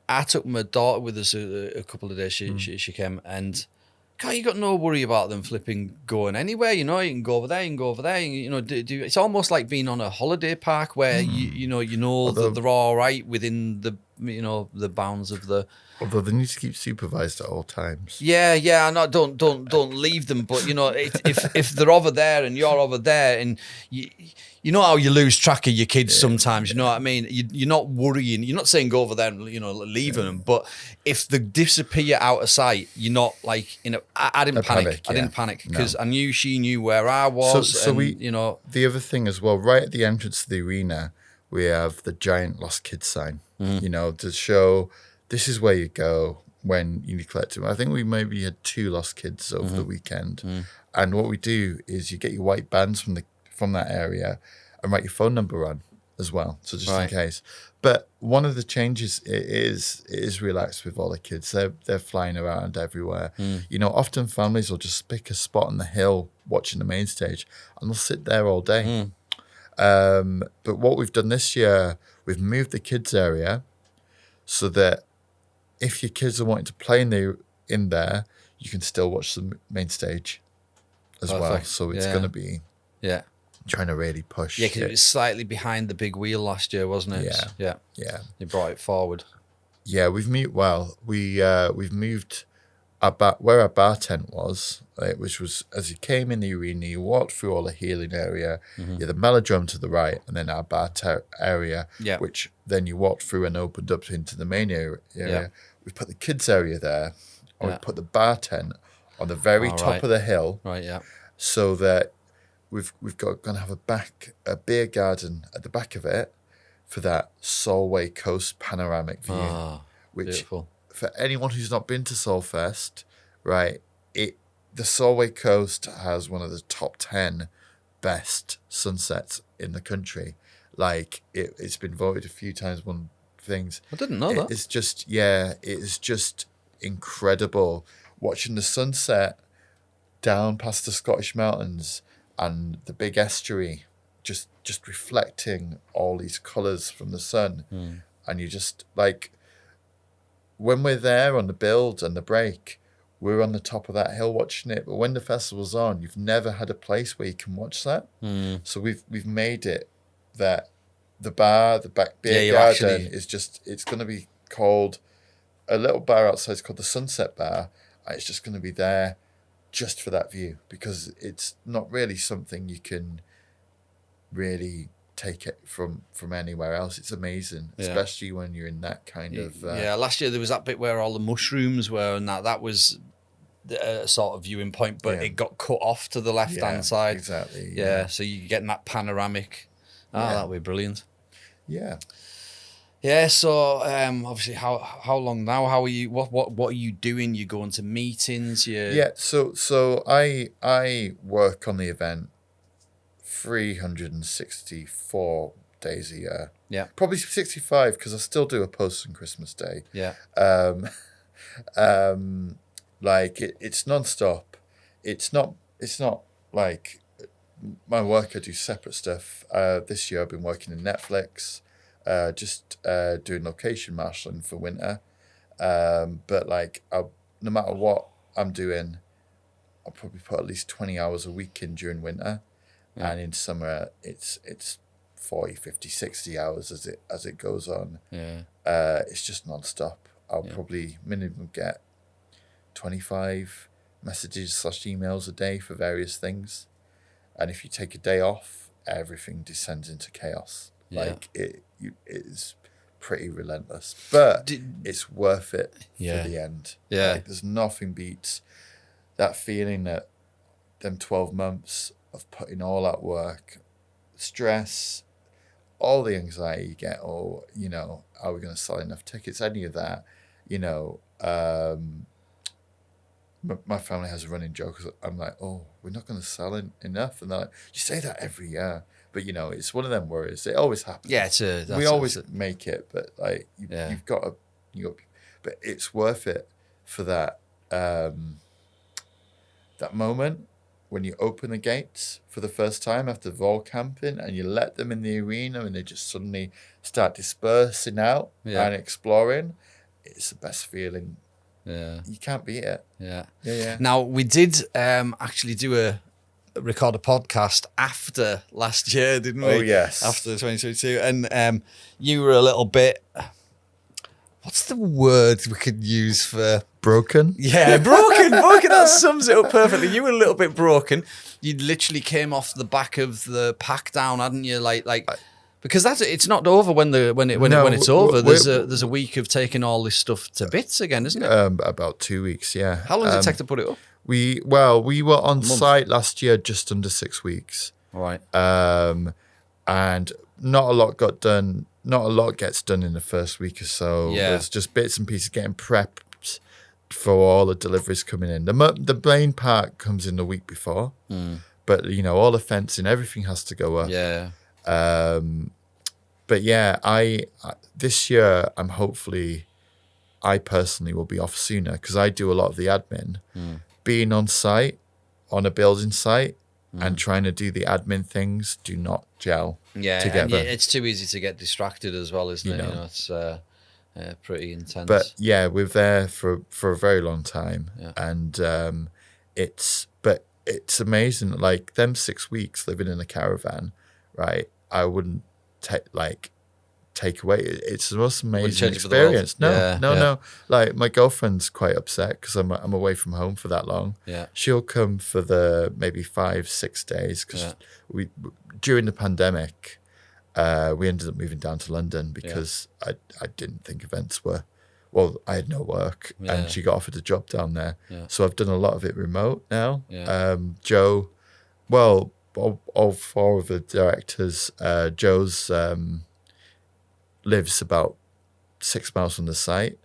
I took my daughter with us a couple of days. She came, and God, you got no worry about them flipping going anywhere. You can go over there, you can go over there. It's almost like being on a holiday park where that they're all right within the bounds of the. Although they need to keep supervised at all times. Yeah, I know. Don't leave them. But if they're over there and you're over there, and you know how you lose track of your kids sometimes. You know what I mean? You're not worrying. You're not saying go over there and leaving them. But if they disappear out of sight, you're not like I didn't panic. I didn't panic because I knew she knew where I was. So the other thing as well, right at the entrance to the arena, we have the giant lost kids sign. To show. This is where you go when you need to collect them. I think we maybe had 2 lost kids over the weekend. And what we do is you get your white bands from that area and write your phone number on as well. So just in case. But one of the changes it is relaxed with all the kids. They're flying around everywhere. Often families will just pick a spot on the hill watching the main stage and they'll sit there all day. But what we've done this year, we've moved the kids area so that if your kids are wanting to play in there, you can still watch the main stage as well. So it's going to be trying to really push. Yeah, because it was slightly behind the big wheel last year, wasn't it? Yeah. They brought it forward. Yeah, we've moved where our bar tent was, which was as you came in the arena, you walked through all the healing area, you had the melodrome to the right, and then our bar area, which then you walked through and opened up into the main area. We put the kids area there, and we put the bar tent on the very top of the hill, so that we've got going to have a beer garden at the back of it for that Solway Coast panoramic view, which beautiful. For anyone who's not been to Solfest, right, the Solway Coast has one of the top 10 best sunsets in the country. Like it's been voted a few times one of the things. I didn't know that. It's just it is just incredible watching the sunset down past the Scottish mountains and the big estuary, just reflecting all these colours from the sun, and you just like. When we're there on the build and the break, we're on the top of that hill watching it. But when the festival's on, you've never had a place where you can watch that. So we've made it that the bar, the back beer garden is it's going to be called a little bar outside. It's called the Sunset Bar. And it's just going to be there just for that view because it's not really something you can really take it from anywhere else. It's amazing, especially when you're in that kind of last year there was that bit where all the mushrooms were, and that was a sort of viewing point, but it got cut off to the left hand side. Exactly. So you're getting that panoramic. That would be brilliant. So obviously how long now, how are you, what are you doing? You going to meetings? So I work on the event 364 days a year. Probably 65 because I still do a post on Christmas Day. It's non-stop. It's not like my work. I do separate stuff. This year I've been working in Netflix, doing location marshalling for winter. But no matter what I'm doing, I'll probably put at least 20 hours a week in during winter. And in summer, it's 40, 50, 60 hours as it goes on. It's just non-stop. I'll probably minimum get 25 messages / emails a day for various things. And if you take a day off, everything descends into chaos. It is pretty relentless. But it's worth it for the end. There's nothing beats that feeling that them 12 months of putting all that work, stress, all the anxiety you get, are we going to sell enough tickets, any of that, my family has a running joke. I'm like, we're not going to sell enough. And they're like, you say that every year. But, it's one of them worries. It always happens. We always make it, but you've got to, but it's worth it for that, that moment. When you open the gates for the first time after vol camping and you let them in the arena and they just suddenly start dispersing out and exploring, it's the best feeling. You can't beat it. Now, we did actually record a podcast after last year, didn't we? Oh, yes. After 2022. And you were a little bit what's the word we could use for Broken? Yeah, broken. That sums it up perfectly. You were a little bit broken. You literally came off the back of the pack down, hadn't you? Because it's not over when it's over. There's a week of taking all this stuff to bits again, isn't it? About 2 weeks, yeah. How long does it take to put it up? We were on site last year just under 6 weeks. Right. And not a lot got done. Not a lot gets done in the first week or so. Yeah. There's just bits and pieces getting prepped for all the deliveries coming in. The main part comes in the week before, but all the fencing, everything has to go up. Yeah. But yeah, I this year I personally will be off sooner because I do a lot of the admin. Being on site, on a building site, and trying to do the admin things do not gel together. And it's too easy to get distracted as well, isn't it? It's pretty intense. But yeah, we're there for a very long time, and it's amazing. Like them 6 weeks living in a caravan, right? I wouldn't take away. It's the most amazing experience. No. Like my girlfriend's quite upset because I'm away from home for that long. Yeah, she'll come for the maybe 5-6 days because we during the pandemic, we ended up moving down to London because I didn't think events were. Well, I had no work, and she got offered a job down there. Yeah. So I've done a lot of it remote now. Yeah. Joe, well, all four of the directors, Joe's lives about 6 miles from the site.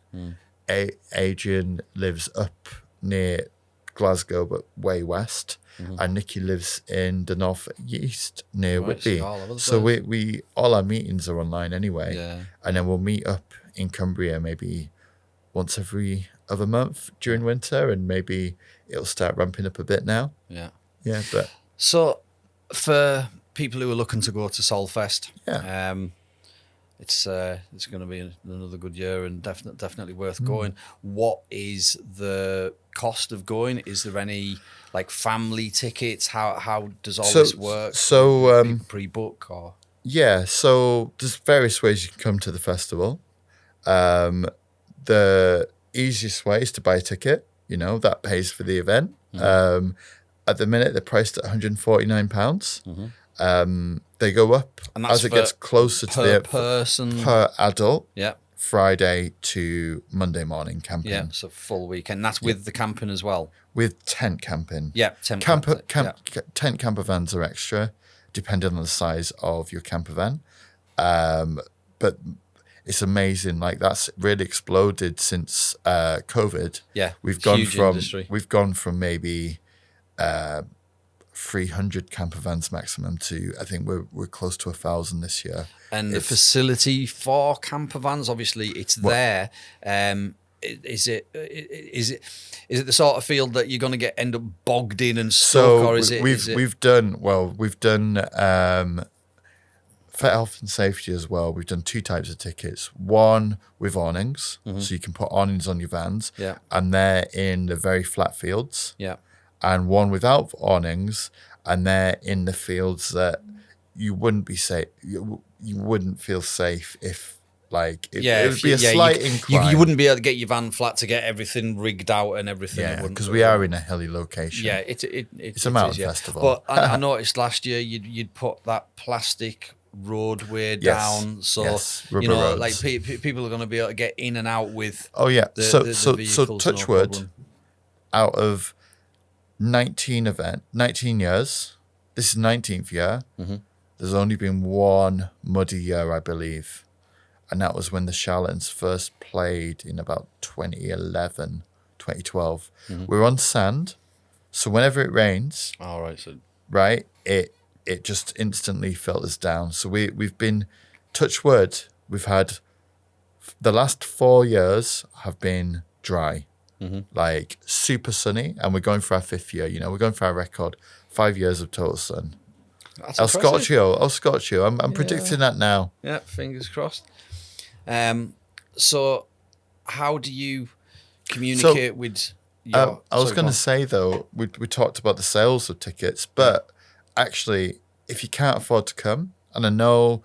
Adrian lives up near Glasgow, but way west. And Nikki lives in the northeast near Whitby. So we all our meetings are online anyway. Yeah. And then we'll meet up in Cumbria maybe once every other month during winter, and maybe it'll start ramping up a bit now. Yeah. Yeah, but so for people who are looking to go to Solfest, it's going to be another good year and definitely worth going. What is the cost of going? Is there any family tickets? How does all this work? So people pre-book or? Yeah, so there's various ways you can come to the festival. The easiest way is to buy a ticket. That pays for the event. At the minute, they're priced at £149. They go up as it gets closer to the person per adult. Yeah. Friday to Monday morning camping. Yeah, so full weekend. That's with the camping as well. With tent camping. Yeah, tent camper vans are extra, depending on the size of your camper van. But it's amazing. That's really exploded since COVID. Yeah, we've gone from maybe 300 camper vans maximum to I think we're close to 1,000 this year. And the facility for camper vans, obviously, it's there. Is it the sort of field that you're going to end up bogged in and stuck, or is it? We've done for health and safety as well. We've done 2 types of tickets. One with awnings, so you can put awnings on your vans, and they're in the very flat fields. Yeah. And one without awnings, and they're in the fields that you wouldn't be safe. You wouldn't feel safe if it would be a slight incline. You wouldn't be able to get your van flat to get everything rigged out and everything. Yeah, because we are in a hilly location. Yeah, it's a mountain festival. But I noticed last year you'd put that plastic roadway down, so roads. People are going to be able to get in and out with. Oh yeah, the so touch wood, out of 19 years, this is 19th year. There's only been one muddy year, I believe, and that was when the Charlatans first played in about 2011, 2012. We're on sand, so whenever it rains, it just instantly filters down. So we've been, touch wood, we've had the last 4 years have been dry. Super sunny, and we're going for our 5th year. We're going for our record 5 years of total sun. That's I'll scotch you. I'm predicting that now. Yeah, fingers crossed. So how do you communicate with your... I was going to say, though, we talked about the sales of tickets, but actually, if you can't afford to come, and I know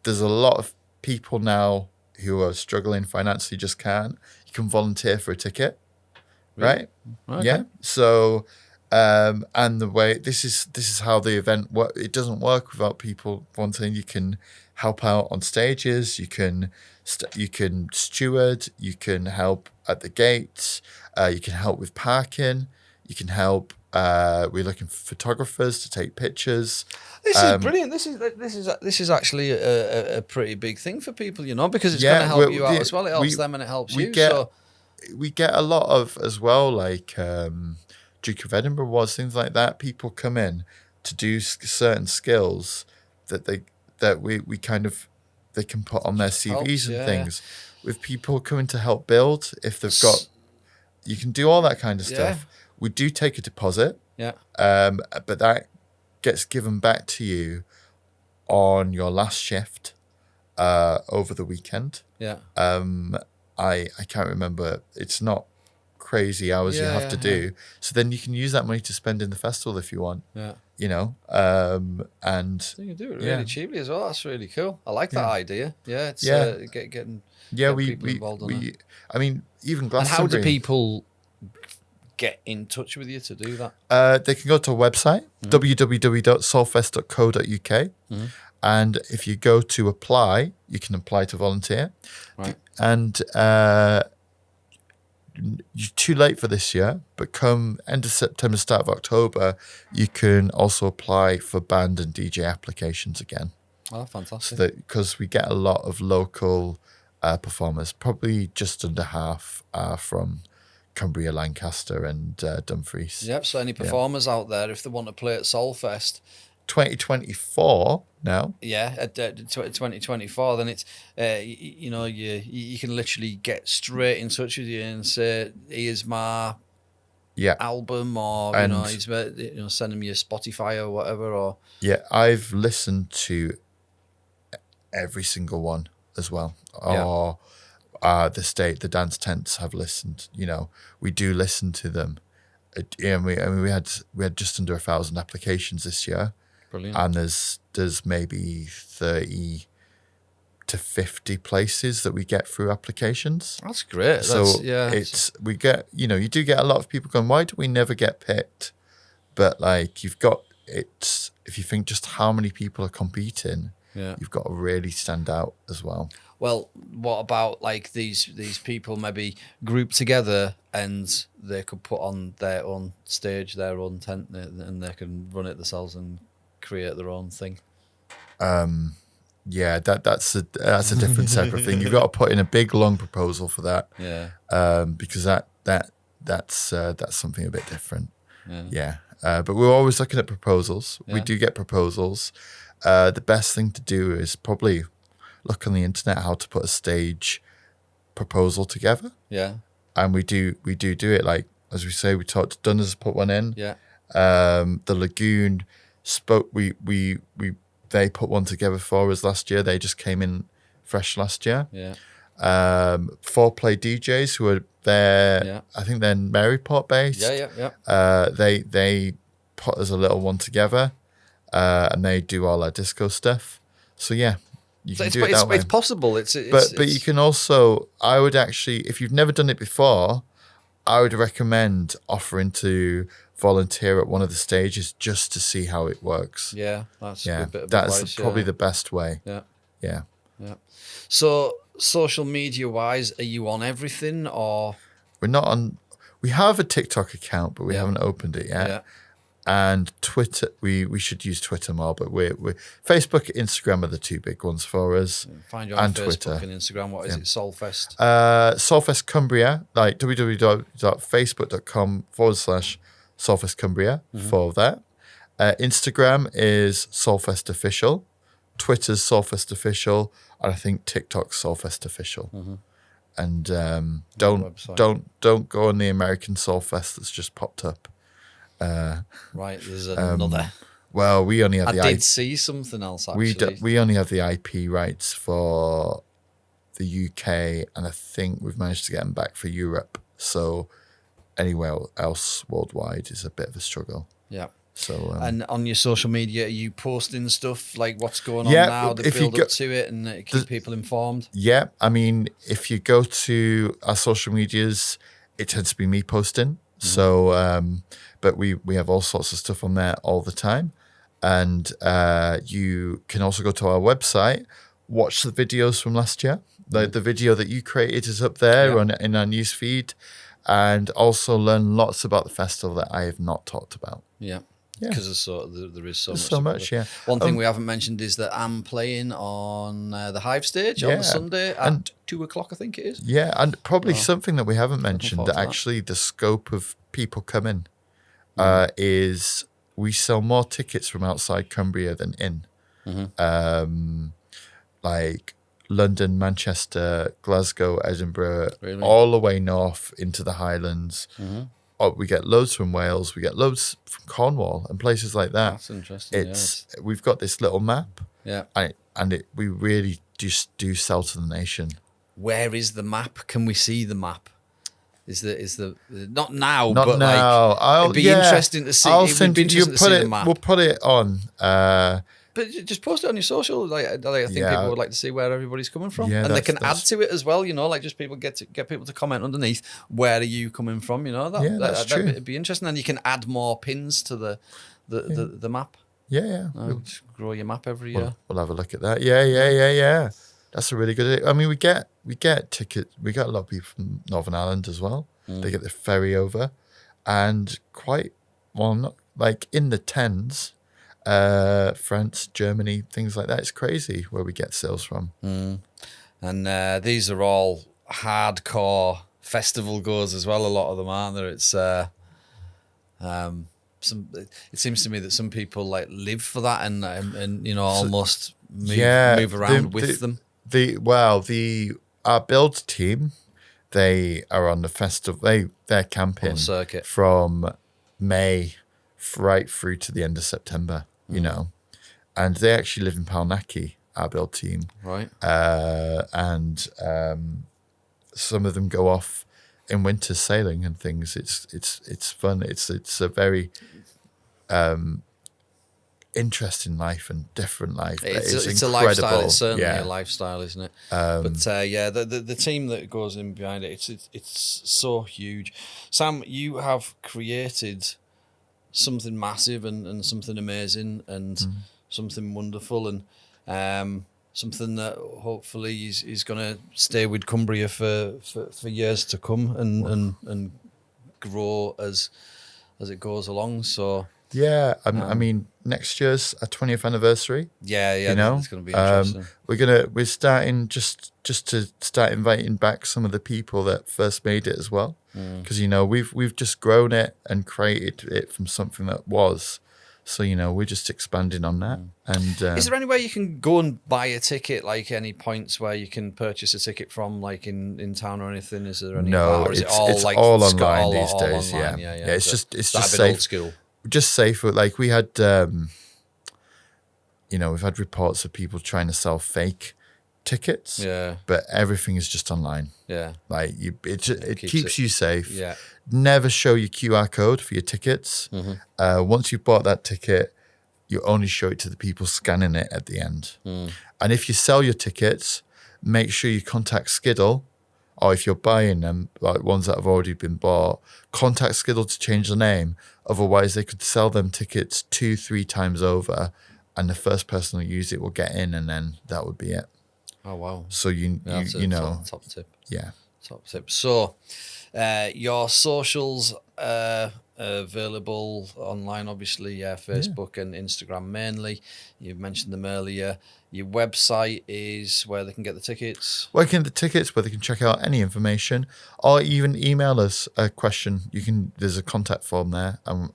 there's a lot of people now who are struggling financially just can't, you can volunteer for a ticket, right? Okay. Yeah. So, and the way this is how the event work. It doesn't work without people volunteering. You can help out on stages. You can steward. You can help at the gates. You can help with parking. You can help. We're looking for photographers to take pictures. This is brilliant. This is actually a pretty big thing for people, because it's going to help you out as well. It helps them and it helps you. We get a lot of as well, like Duke of Edinburgh Awards, things like that. People come in to do certain skills that they can put on their CVs and things. With people coming to help build, if they've got, you can do all that kind of stuff. We do take a deposit. Yeah. But that gets given back to you on your last shift over the weekend. Yeah. I can't remember. It's not crazy hours you have to do. So then you can use that money to spend in the festival if you want. Yeah. And so you can do it really cheaply as well. That's really cool. I like that idea. Yeah. It's getting people involved on it. I mean, even Glastonbury. And how do people get in touch with you to do that? They can go to our website, www.solfest.co.uk. And if you go to apply, you can apply to volunteer. Right. And you're too late for this year, but come end of September, start of October, you can also apply for band and DJ applications again. Oh, fantastic. So because we get a lot of local performers, probably just under half are from Cumbria, Lancaster and Dumfries. Yep, so any performers out there, if they want to play at Solfest 2024 now. Yeah, at 2024, then it's you can literally get straight in touch with you and say, here's my album, or send them your Spotify or whatever. Or I've listened to every single one as well. Or the dance tents have listened. We do listen to them. We had just under 1,000 applications this year. Brilliant. And there's maybe 30 to 50 places that we get through applications. That's great. We get, you do get a lot of people going, why do we never get picked? But like if you think just how many people are competing, you've got to really stand out as well. Well, what about like these people maybe group together and they could put on their own stage, their own tent, and they can run it themselves and create their own thing? That's a different separate thing. You've got to put in a big long proposal for that. Because that's something a bit different. But we're always looking at proposals. We do get proposals. The best thing to do is probably look on the internet how to put a stage proposal together. And we do it, like as we say, we talked to Dunners, put one in. The Lagoon they put one together for us last year. They just came in fresh last year. 4Play DJs who are there, I think they're Maryport based. They put us a little one together, and they do all our disco stuff. So you can do it that way. It's possible. But you can also, I would actually, if you've never done it before, I would recommend offering to volunteer at one of the stages just to see how it works. That's a good bit of advice, probably the best way. So social media wise, are you on everything, or? We're not on. We have a TikTok account, but we haven't opened it yet. And Twitter, we should use Twitter more, but we're Facebook, Instagram are the two big ones for us. Find you on Facebook Twitter and Instagram. What is it? Solfest. Solfest Cumbria, like www.facebook.com/Solfest Cumbria for that. Instagram is Solfest Official. Twitter's Solfest Official, and I think TikTok's Solfest Official. And don't go on the American Solfest that's just popped up. Right, there's another. Well, we only have I did see something else, actually. We only have the IP rights for the UK, and I think we've managed to get them back for Europe. So anywhere else worldwide is a bit of a struggle. So and on your social media, are you posting stuff like what's going on Yeah, now, the if you build up to it, and keep people informed? yeah, I mean, if you go to our social medias, it tends to be me posting. So, but we have all sorts of stuff on there all the time. And you can also go to our website, watch the videos from last year. The video that you created is up there in our news feed, and also learn lots about the festival that I have not talked about. Yeah. Yeah. Because there is so There's much. so much, yeah. One thing we haven't mentioned is that I'm playing on the Hive stage on Yeah. the Sunday at 2:00, I think it is. Yeah, and probably something that we haven't mentioned, forward that to that. actually the scope of people coming is we sell more tickets from outside Cumbria than in. Like London, Manchester, Glasgow, Edinburgh, Really? all the way north into the Highlands. Oh, we get loads from Wales. We get loads from Cornwall and places like that. That's interesting. We've got this little map, Yeah. we really just do sell to the nation. Where is the map? Can we see the map? Is the not now, Not but now. like it'd be interesting to see. I'll It would send be you. interesting to see Put the it. map. We'll put it on. But just post it on your social. Like I think people would like to see where everybody's coming from, Yeah, and they can add that's- to it as well. You know, like just people get people to comment underneath. Where are you coming from? You know, that's true. It'd be interesting, and you can add more pins to the map. Yeah. Just grow your map every year. We'll have a look at that. Yeah. That's a really good. I mean, we get tickets. We get a lot of people from Northern Ireland as well. They get the ferry over, and not like in the tens. France, Germany, things like that. It's crazy where we get sales from. And these are all hardcore festival goers as well. A lot of them, aren't there? It's it seans to me that some people like live for that and you know almost move around with them. Our build team, they are on the festival. They're camping On the circuit. from May right through to the end of September. You know, and they actually live in Palnackie, our build team. Right. And some of them go off in winter sailing and things. It's fun. It's a very interesting life and different life. It's a lifestyle. It's certainly a lifestyle, isn't it? But the team that goes in behind it, it's so huge. Sam, you have created something massive and something amazing and something wonderful and something that hopefully is going to stay with Cumbria for years to come and grow as it goes along. So I mean, next year's our 20th anniversary. Yeah, you know, it's going to be interesting. We're starting just to start inviting back some of the people that first made it as well, because you know we've just grown it and created it from something that was. So you know we're just expanding on that. And is there any way you can go and buy a ticket? Like any points where you can purchase a ticket from, like in town or anything? Is there any? No, or is it's it all like all online these days. Online? Yeah. It's just a bit safe. old school. Just safer. Like we had, you know, we've had reports of people trying to sell fake tickets. Yeah. But everything is just online. Yeah. Like it keeps you safe. Yeah. Never show your QR code for your tickets. Once you've bought that ticket, you only show it to the people scanning it at the end. And if you sell your tickets, make sure you contact Skiddle, or if you're buying them, like ones that have already been bought, contact Skiddle to change the name. Otherwise, they could sell them tickets 2-3 times over, and the first person who use it will get in, and then that would be it. Oh wow! So you know, top tip. Yeah, top tip. So your socials are available online, obviously. Facebook and Instagram mainly. You mentioned them earlier. Your website is where they can get the tickets. Where they can get the tickets, where they can check out any information, or even email us a question. There's a contact form there, and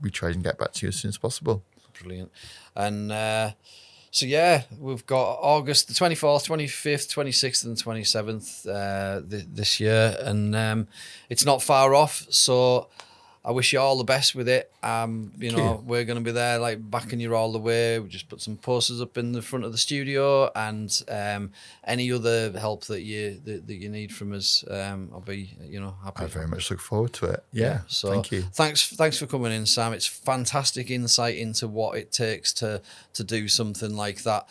we try and get back to you as soon as possible. Brilliant. And so we've got August the 24th, 25th, 26th and 27th this year, and it's not far off. So I wish you all the best with it. We're going to be there, like, backing you all the way. We just put some posters up in the front of the studio, and any other help that you need from us, I'll be, happy. I very much look forward to it. Yeah. So thank you. Thanks for coming in, Sam. It's fantastic insight into what it takes to do something like that.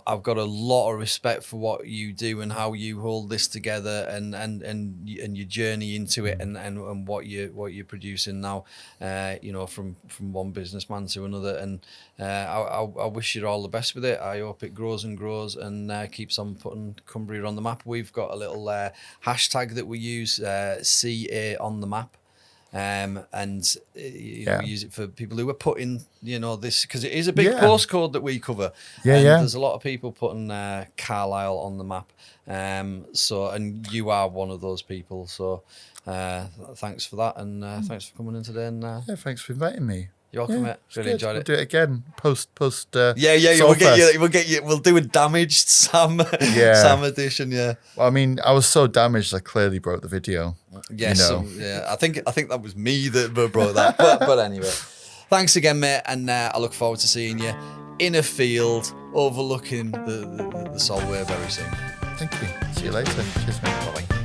I've got a lot of respect for what you do and how you hold this together, and your journey into it, and what you're producing now, from one businessman to another. And I wish you all the best with it. I hope it grows and grows and keeps on putting Cumbria on the map. We've got a little hashtag that we use, CA on the map. We use it for people who are putting, this, because it is a big postcode that we cover. There's a lot of people putting Carlisle on the map. And you are one of those people. So thanks for that, and thanks for coming in today. And thanks for inviting me. You're welcome, mate. Really enjoyed it. We'll do it again post. We'll do a damaged Sam edition. Yeah. Well, I mean, I was so damaged I clearly broke the video. Yes. I think that was me that broke that. but anyway, thanks again, mate, and I look forward to seeing you in a field overlooking the Solway very soon. Thank you. See you later. Cheers, mate. Bye.